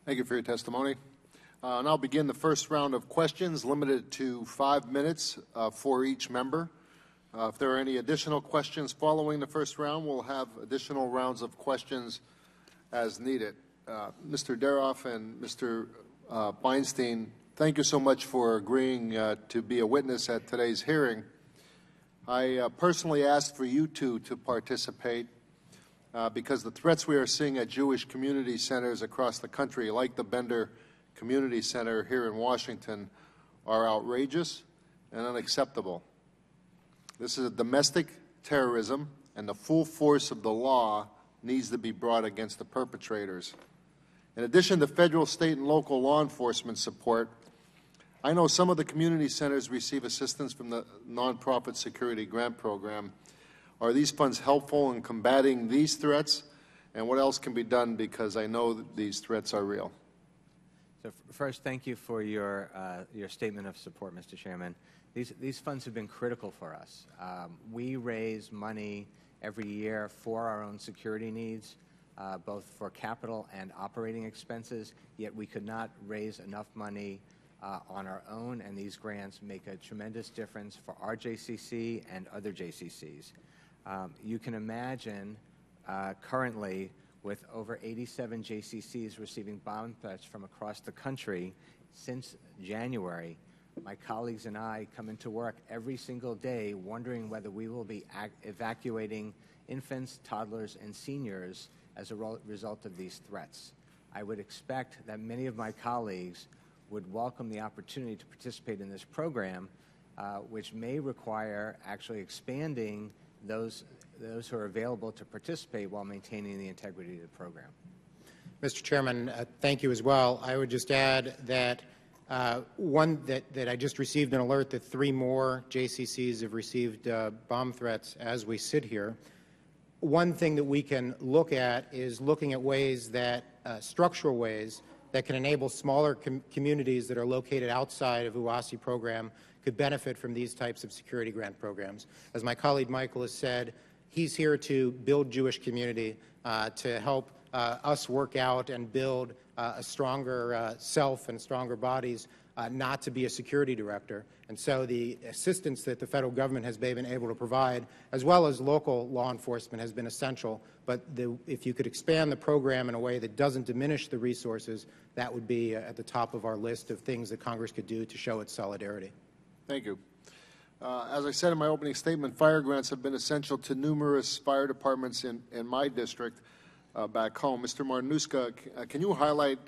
Thank you for your testimony. And I'll begin the first round of questions, limited to 5 minutes for each member. If there are any additional questions following the first round, we'll have additional rounds of questions as needed. Mr. Daroff and Mr. Feinstein, thank you so much for agreeing to be a witness at today's hearing. I personally asked for you two to participate because the threats we are seeing at Jewish community centers across the country, like the Bender Community Center here in Washington, are outrageous and unacceptable. This is a domestic terrorism, and the full force of the law needs to be brought against the perpetrators. In addition to federal, state, and local law enforcement support, I know some of the community centers receive assistance from the Nonprofit Security Grant Program. Are these funds helpful in combating these threats? And what else can be done, because I know that these threats are real? So first, thank you for your statement of support, Mr. Chairman. These funds have been critical for us. We raise money every year for our own security needs, both for capital and operating expenses, yet we could not raise enough money on our own, and these grants make a tremendous difference for our JCC and other JCCs. You can imagine currently, with over 87 JCCs receiving bomb threats from across the country since January, my colleagues and I come into work every single day wondering whether we will be evacuating infants, toddlers, and seniors as a result of these threats. I would expect that many of my colleagues would welcome the opportunity to participate in this program, which may require actually expanding those who are available to participate while maintaining the integrity of the program. Mr. Chairman, thank you as well. I would just add that that I just received an alert that 3 more JCCs have received bomb threats as we sit here. One thing that we can look at is looking at ways that, structural ways, that can enable smaller communities that are located outside of UASI program could benefit from these types of security grant programs. As my colleague Michael has said, he's here to build Jewish community, to help us work out and build a stronger self and stronger bodies, not to be a security director. And so the assistance that the federal government has been able to provide, as well as local law enforcement, has been essential. But if you could expand the program in a way that doesn't diminish the resources, that would be at the top of our list of things that Congress could do to show its solidarity. Thank you. As I said in my opening statement, fire grants have been essential to numerous fire departments in my district back home. Mr. Martinuska, can you highlight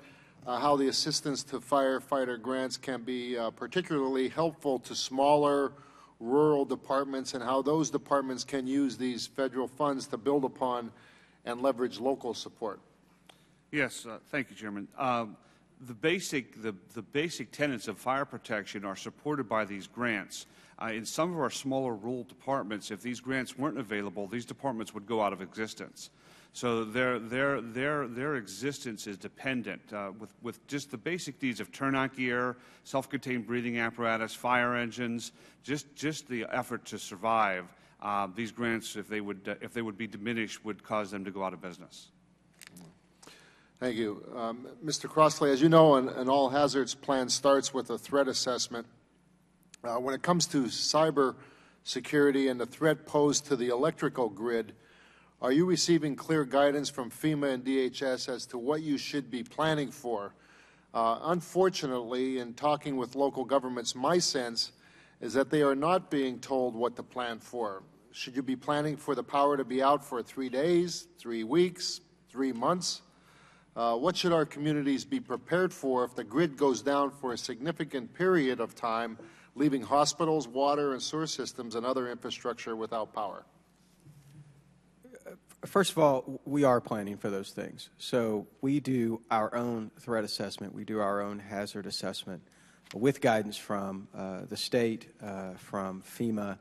how the assistance to firefighter grants can be particularly helpful to smaller rural departments, and how those departments can use these federal funds to build upon and leverage local support? Yes, thank you, Chairman. The basic tenets of fire protection are supported by these grants. In some of our smaller rural departments, if these grants weren't available, these departments would go out of existence. So their existence is dependent with just the basic needs of turnout gear, self-contained breathing apparatus, fire engines, just the effort to survive. These grants, if they would be diminished, would cause them to go out of business. Thank you. Mr. Crossley, as you know, an all hazards plan starts with a threat assessment. When it comes to cyber security and the threat posed to the electrical grid, are you receiving clear guidance from FEMA and DHS as to what you should be planning for? Unfortunately, in talking with local governments, my sense is that they are not being told what to plan for. Should you be planning for the power to be out for 3 days, 3 weeks, 3 months? What should our communities be prepared for if the grid goes down for a significant period of time, leaving hospitals, water and sewer systems and other infrastructure without power? First of all, we are planning for those things. So we do our own threat assessment. We do our own hazard assessment with guidance from the state, from FEMA,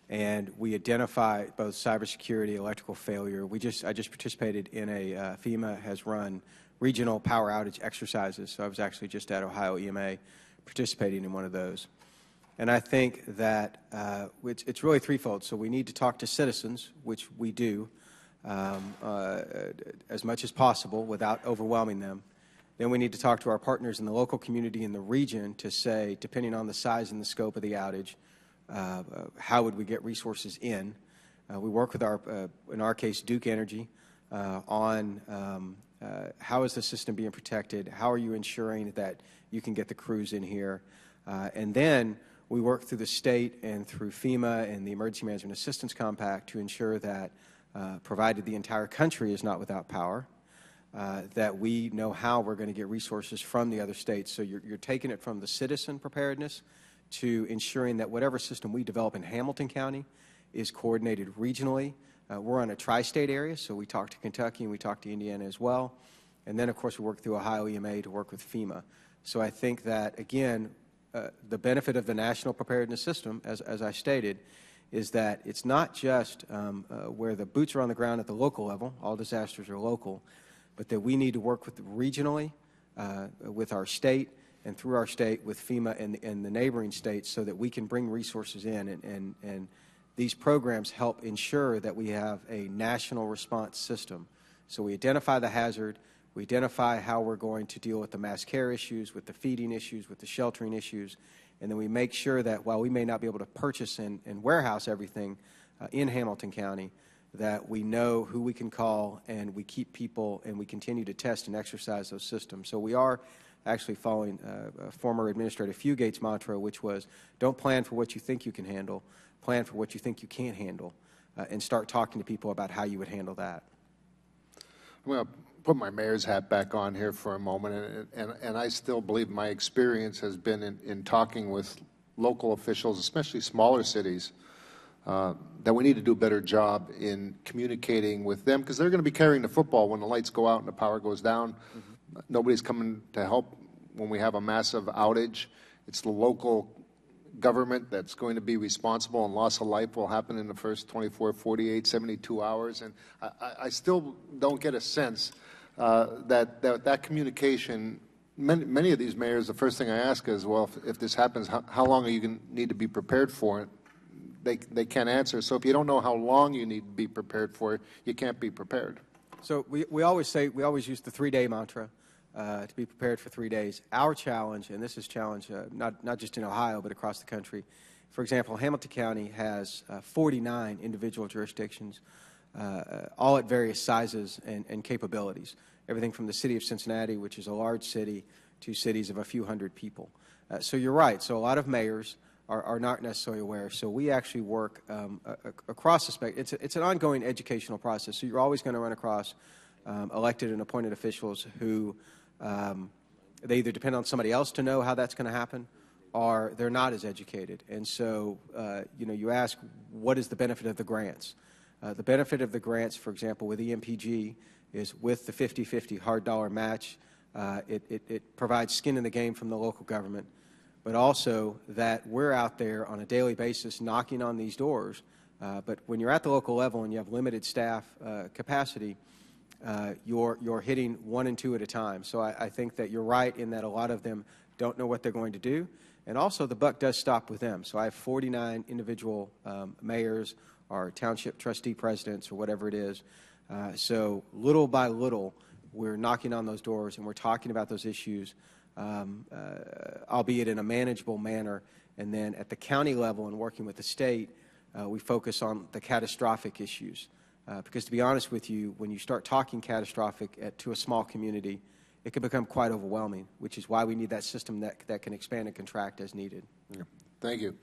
and we identify both cybersecurity, electrical failure. I just participated in a FEMA has run regional power outage exercises. So I was actually just at Ohio EMA participating in one of those. And I think that it's really threefold. So we need to talk to citizens, which we do, as much as possible without overwhelming them. Then we need to talk to our partners in the local community in the region to say, depending on the size and the scope of the outage, how would we get resources in? We work with in our case, Duke Energy on how is the system being protected? How are you ensuring that you can get the crews in here? And then we work through the state and through FEMA and the Emergency Management Assistance Compact to ensure that, provided the entire country is not without power, that we know how we're going to get resources from the other states. So you're taking it from the citizen preparedness to ensuring that whatever system we develop in Hamilton County is coordinated regionally. We're on a tri-state area, so we talk to Kentucky and we talk to Indiana as well. And then, of course, we work through Ohio EMA to work with FEMA. So I think that, again, the benefit of the national preparedness system, as I stated, is that it's not just where the boots are on the ground at the local level, all disasters are local, but that we need to work with regionally, with our state, and through our state with FEMA and the neighboring states so that we can bring resources in. And these programs help ensure that we have a national response system. So we identify the hazard, we identify how we're going to deal with the mass care issues, with the feeding issues, with the sheltering issues, and then we make sure that while we may not be able to purchase and warehouse everything in Hamilton County, that we know who we can call and we keep people and we continue to test and exercise those systems. So we are actually following former Administrator Fugate's mantra, which was don't plan for what you think you can handle, plan for what you think you can't handle, and start talking to people about how you would handle that. I'm going to put my mayor's hat back on here for a moment, and I still believe my experience has been in talking with local officials, especially smaller cities, that we need to do a better job in communicating with them because they're going to be carrying the football when the lights go out and the power goes down. Mm-hmm. Nobody's coming to help when we have a massive outage. It's the local government that's going to be responsible, and loss of life will happen in the first 24, 48, 72 hours. And I still don't get a sense that communication, many of these mayors, the first thing I ask is, well, if this happens, how long are you going to need to be prepared for it? They can't answer. So if you don't know how long you need to be prepared for it, you can't be prepared. So we always use the 3-day mantra, to be prepared for 3 days. Our challenge, and this is challenge not just in Ohio but across the country, for example, Hamilton County has 49 individual jurisdictions, all at various sizes and capabilities, everything from the city of Cincinnati, which is a large city, to cities of a few hundred people. So you're right. So a lot of mayors are not necessarily aware. So we actually work across the spectrum. It's an ongoing educational process. So you're always going to run across elected and appointed officials who they either depend on somebody else to know how that's going to happen, or they're not as educated. And so, you ask, what is the benefit of the grants? The benefit of the grants, for example, with EMPG, is with the 50-50 hard dollar match, it provides skin in the game from the local government, but also that we're out there on a daily basis knocking on these doors. But when you're at the local level and you have limited staff capacity, you're hitting 1 and 2 at a time. So I think that you're right in that a lot of them don't know what they're going to do. And also the buck does stop with them. So I have 49 individual mayors or township trustee presidents or whatever it is. So little by little, we're knocking on those doors and we're talking about those issues, albeit in a manageable manner. And then at the county level and working with the state, we focus on the catastrophic issues. Because to be honest with you, when you start talking catastrophic to a small community, it can become quite overwhelming, which is why we need that system that can expand and contract as needed. Yeah. Thank you.